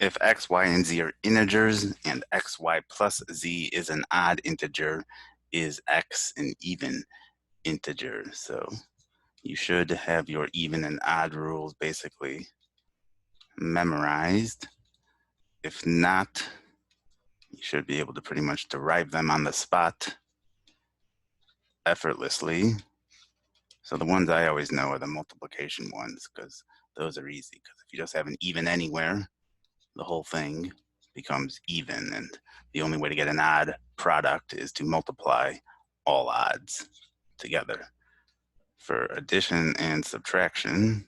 If x, y, and z are integers and x, y plus z is an odd integer, is x an even integer? So you should have your even and odd rules basically memorized. If not, you should be able to pretty much derive them on the spot effortlessly. So the ones I always know are the multiplication ones, because those are easy. Because if you just have an even anywhere, the whole thing becomes even. And the only way to get an odd product is to multiply all odds together. For addition and subtraction,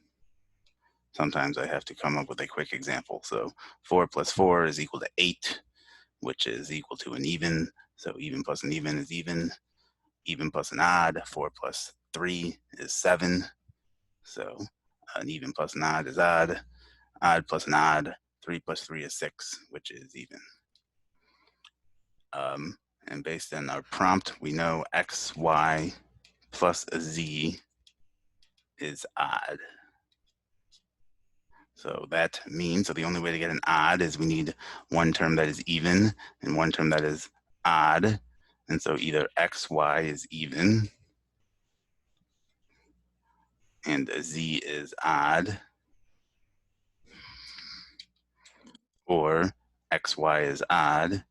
sometimes I have to come up with a quick example. So 4 plus 4 is equal to 8, which is equal to an even. So even plus an even is even. Even plus an odd, 4 plus 3 is 7. So an even plus an odd is odd. Odd plus an odd, 3 plus 3 is 6, which is even. And based on our prompt, we know x, y plus z is odd. So that means, so the only way to get an odd is we need one term that is even and one term that is odd. And so either x, y is even and z is odd, or x, y is odd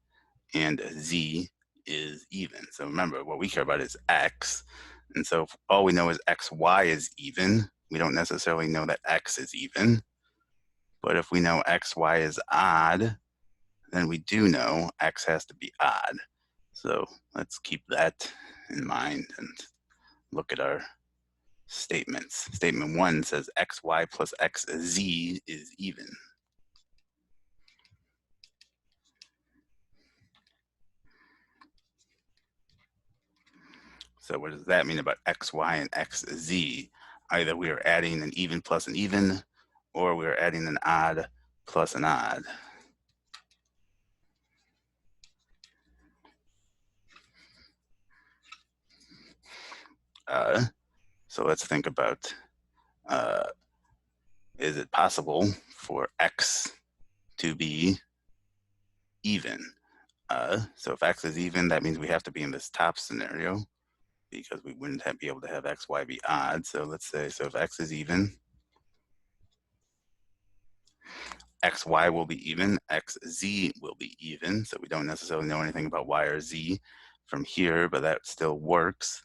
and z is even. So remember, what we care about is x. And so if all we know is x, y is even, we don't necessarily know that x is even. But if we know x, y is odd, then we do know x has to be odd. So let's keep that in mind and look at our statements. Statement 1 says xy plus xz is even. So what does that mean about x, y, and xz? Either we are adding an even plus an even, or we are adding an odd plus an odd. So let's think about, is it possible for x to be even? So if x is even, that means we have to be in this top scenario, because we wouldn't be able to have x, y be odd. So let's say, so if x is even, x, y will be even, x, z will be even. So we don't necessarily know anything about y or z from here, but that still works.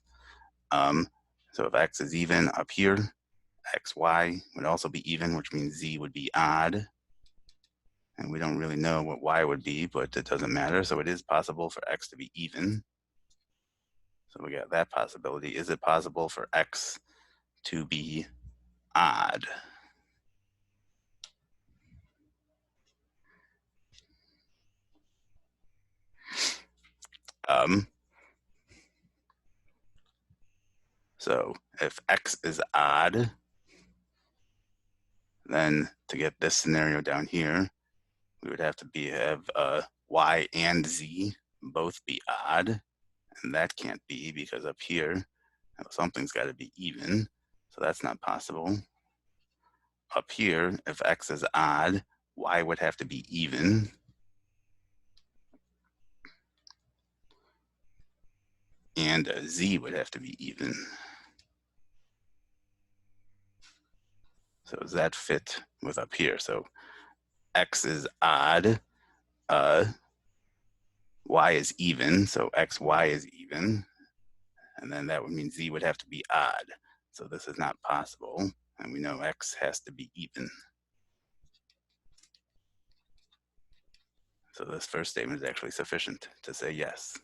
So if x is even up here, x, y would also be even, which means z would be odd. And we don't really know what y would be, but it doesn't matter. So it is possible for x to be even. So we got that possibility. Is it possible for x to be odd? So if x is odd, then to get this scenario down here, we would have to have y and z both be odd, and that can't be because up here something's got to be even, so that's not possible. Up here, if x is odd, y would have to be even, and z would have to be even. So does that fit with up here? So x is odd, y is even, so x, y is even, and then that would mean z would have to be odd. So this is not possible, and we know x has to be even. So this first statement is actually sufficient to say yes.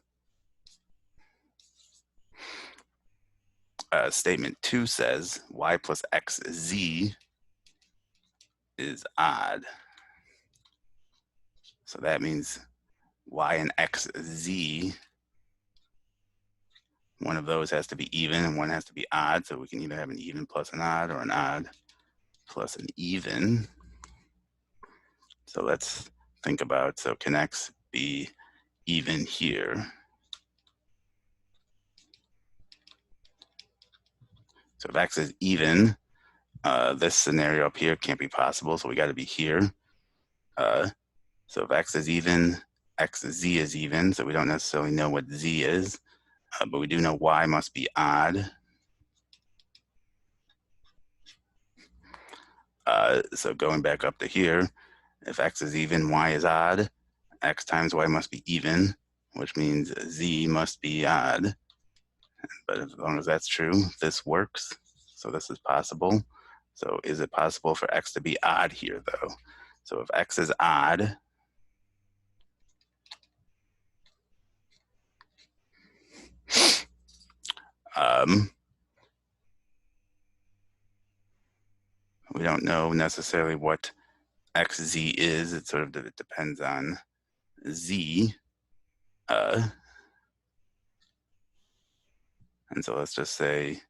Statement 2 says y plus xz is odd. So that means y and xz, one of those has to be even and one has to be odd. So we can either have an even plus an odd or an odd plus an even. So let's think about, so can x be even here? So if x is even, this scenario up here can't be possible, so we got to be here. So if x is even, z is even, so we don't necessarily know what z is, but we do know y must be odd. So going back up to here, if x is even, y is odd, x times y must be even, which means z must be odd. But as long as that's true, this works. So this is possible. So is it possible for x to be odd here, though? So if x is odd, we don't know necessarily what xz is. It sort of depends on z. And so let's just say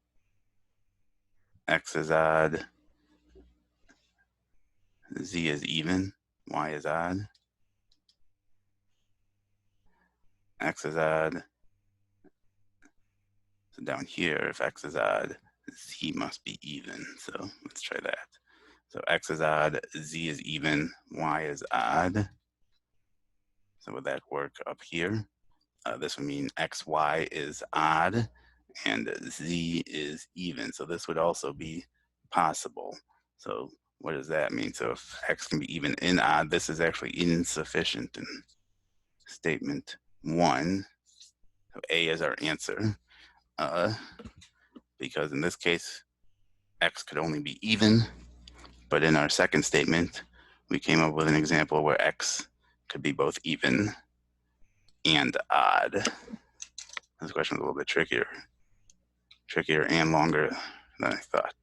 x is odd, z is even, y is odd, x is odd. So down here, if x is odd, z must be even. So let's try that. So x is odd, z is even, y is odd. So would that work up here? This would mean xy is odd and z is even. So this would also be possible. So what does that mean? So if x can be even and odd, this is actually insufficient in statement 1. So A is our answer. Because in this case, x could only be even. But in our second statement, we came up with an example where x could be both even and odd. This question was a little bit trickier and longer than I thought.